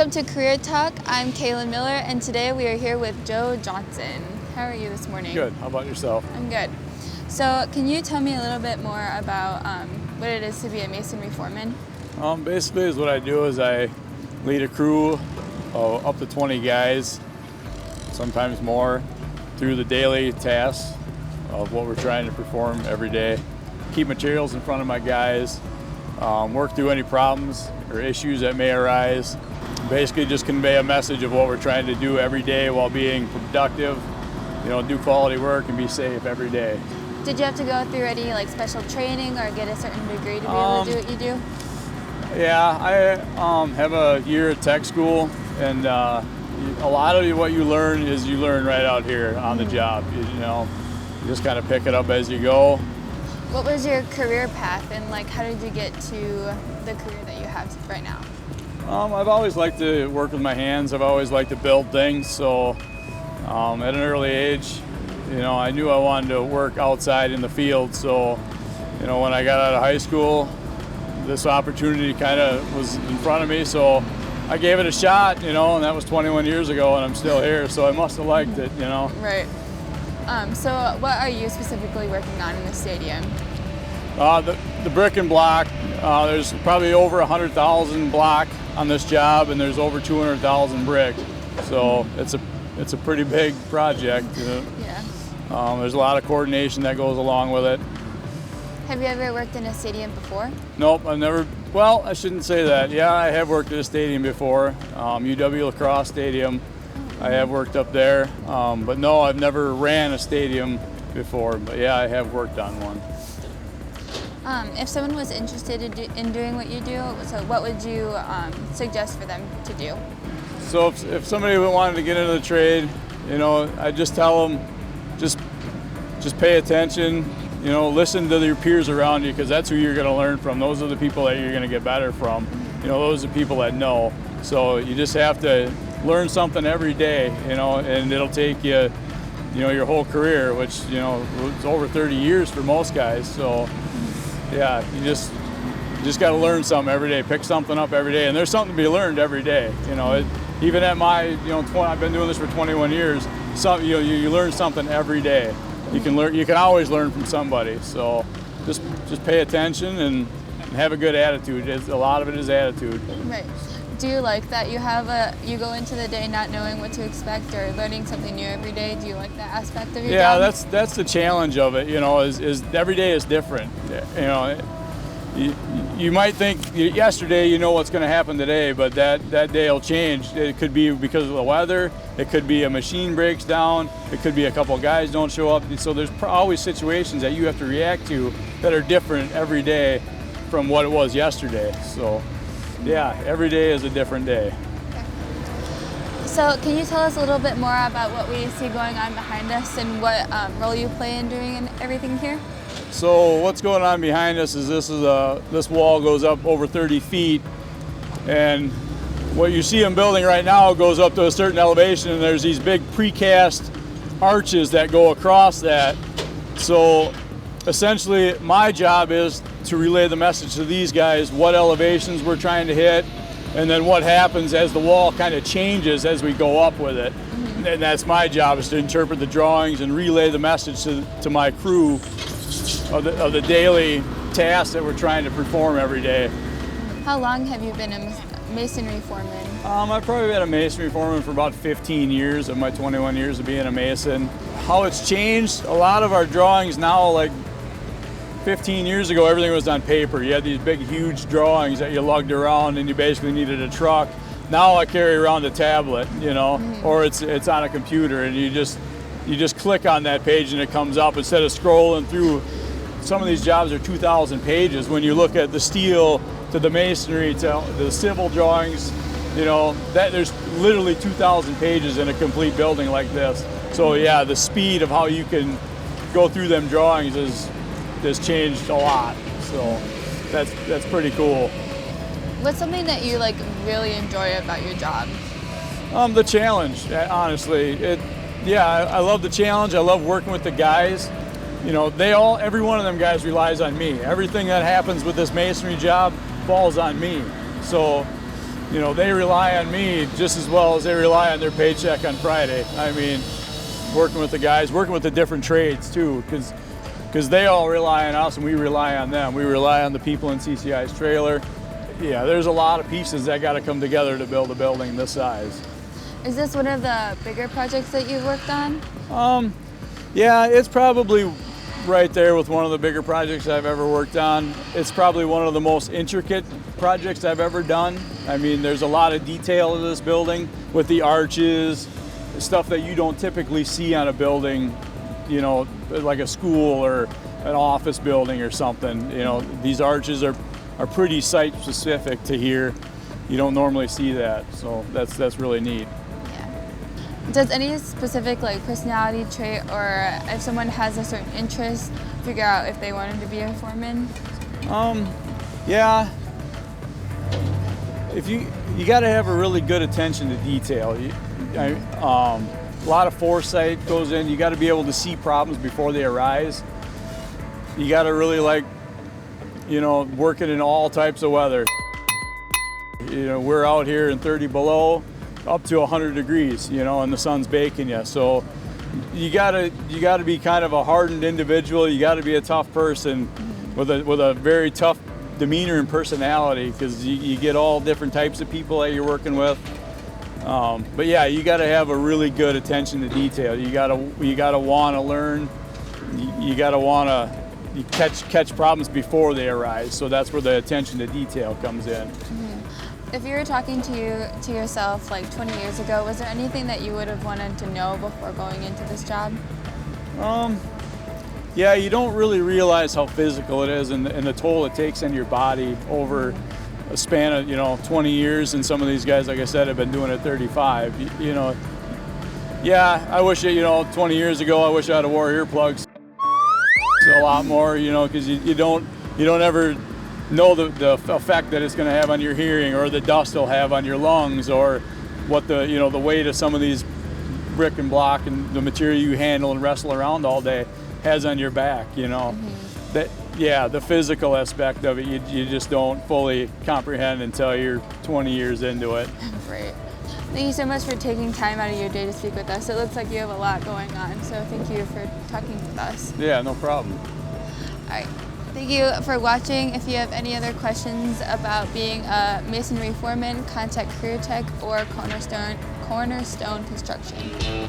Welcome to Career Talk. I'm Kaylin Miller, and today we are here with Joe Johnson. How are you this morning? Good. How about yourself? I'm good. So can you tell me a little bit more about what it is to be a masonry foreman? Basically, what I do is I lead a crew of up to 20 guys, sometimes more, through the daily tasks of what we're trying to perform every day. Keep materials in front of my guys, work through any problems or issues that may arise. Basically just convey a message of what we're trying to do every day while being productive, do quality work and be safe every day. Did you have to go through any special training or get a certain degree to be able to do what you do? Yeah, I have a year at tech school, and a lot of what you learn right out here on the job. You just kind of pick it up as you go. What was your career path, and how did you get to the career that you have right now? I've always liked to work with my hands. I've always liked to build things. So at an early age, I knew I wanted to work outside in the field. So, when I got out of high school, this opportunity kind of was in front of me. So I gave it a shot, and that was 21 years ago, and I'm still here. So I must have liked it, Right. So what are you specifically working on in the stadium? The brick and block. There's probably over 100,000 block on this job, and there's over 200,000 brick. So it's a pretty big project. Yeah. There's a lot of coordination that goes along with it. Have you ever worked in a stadium before? Nope, I've never. Well, I shouldn't say that. Yeah, I have worked at a stadium before, UW Lacrosse Stadium. I have worked up there, but no, I've never ran a stadium before. But yeah, I have worked on one. If someone was interested in doing what you do, so what would you suggest for them to do? So if somebody wanted to get into the trade, I just tell them, just pay attention. Listen to your peers around you, because that's who you're going to learn from. Those are the people that you're going to get better from. Those are people that know. So you just have to learn something every day, and it'll take you, your whole career, which, it's over 30 years for most guys. So yeah, you just got to learn something every day, pick something up every day, and there's something to be learned every day. Even at my, I've been doing this for 21 years. You learn something every day. You can always learn from somebody. So just pay attention and have a good attitude. A lot of it is attitude. Right. Do you like that you go into the day not knowing what to expect or learning something new every day? Do you like that aspect of your job? Yeah, that's the challenge of it. Is every day is different. You might think yesterday you know what's going to happen today, but that day will change. It could be because of the weather. It could be a machine breaks down. It could be a couple of guys don't show up. So there's always situations that you have to react to that are different every day from what it was yesterday. So yeah, every day is a different day. Okay. So can you tell us a little bit more about what we see going on behind us and what role you play in doing and everything here? So what's going on behind us is this wall goes up over 30 feet, and what you see them building right now goes up to a certain elevation, and there's these big precast arches that go across that. So essentially my job is to relay the message to these guys, what elevations we're trying to hit, and then what happens as the wall kind of changes as we go up with it. Mm-hmm. And that's my job, is to interpret the drawings and relay the message to my crew of the daily tasks that we're trying to perform every day. How long have you been a masonry foreman? I've probably been a masonry foreman for about 15 years of my 21 years of being a mason. How it's changed, a lot of our drawings now, 15 years ago, everything was on paper. You had these big, huge drawings that you lugged around, and you basically needed a truck. Now I carry around a tablet, Mm-hmm. or it's on a computer, and you just click on that page and it comes up instead of scrolling through. Some of these jobs are 2,000 pages. When you look at the steel to the masonry to the civil drawings, that there's literally 2,000 pages in a complete building like this. So yeah, the speed of how you can go through them drawings has changed a lot. So that's pretty cool. What's something that you really enjoy about your job? The challenge, honestly. I love the challenge. I love working with the guys. Every one of them guys relies on me. Everything that happens with this masonry job falls on me. So you know, they rely on me just as well as they rely on their paycheck on Friday. I mean, working with the guys, working with the different trades too, because they all rely on us and we rely on them. We rely on the people in CCI's trailer. Yeah, there's a lot of pieces that got to come together to build a building this size. Is this one of the bigger projects that you've worked on? Yeah, it's probably right there with one of the bigger projects I've ever worked on. It's probably one of the most intricate projects I've ever done. I mean, there's a lot of detail in this building with the arches, stuff that you don't typically see on a building, you know, like a school or an office building or something. You know, these arches are pretty site specific to here. You don't normally see that, so that's really neat. Does any specific like personality trait, or if someone has a certain interest, figure out if they wanted to be a foreman? Yeah. If you got to have a really good attention to detail. A lot of foresight goes in. You got to be able to see problems before they arise. You got to really like, you know, working in all types of weather. You know, we're out here in 30 below, up to 100 degrees, you know, and the sun's baking you. So you gotta be kind of a hardened individual. You gotta be a tough person with a very tough demeanor and personality, because you get all different types of people that you're working with. But yeah, you gotta have a really good attention to detail. You gotta want to learn. You gotta want to catch problems before they arise. So that's where the attention to detail comes in. If you were talking to yourself like 20 years ago, was there anything that you would have wanted to know before going into this job? Yeah, you don't really realize how physical it is and the toll it takes on your body over a span of, you know, 20 years. And some of these guys, like I said, have been doing it 35. You know, yeah, I wish, you know, 20 years ago, I wish I had wore earplugs a lot more, you know, because you don't ever know the effect that it's going to have on your hearing, or the dust will have on your lungs, or what the weight of some of these brick and block and the material you handle and wrestle around all day has on your back, you know. The physical aspect of it, you just don't fully comprehend until you're 20 years into it. Great. Thank you so much for taking time out of your day to speak with us. It looks like you have a lot going on, so thank you for talking with us. Yeah, no problem. All right. Thank you for watching. If you have any other questions about being a masonry foreman, contact CareerTalk or Cornerstone Construction.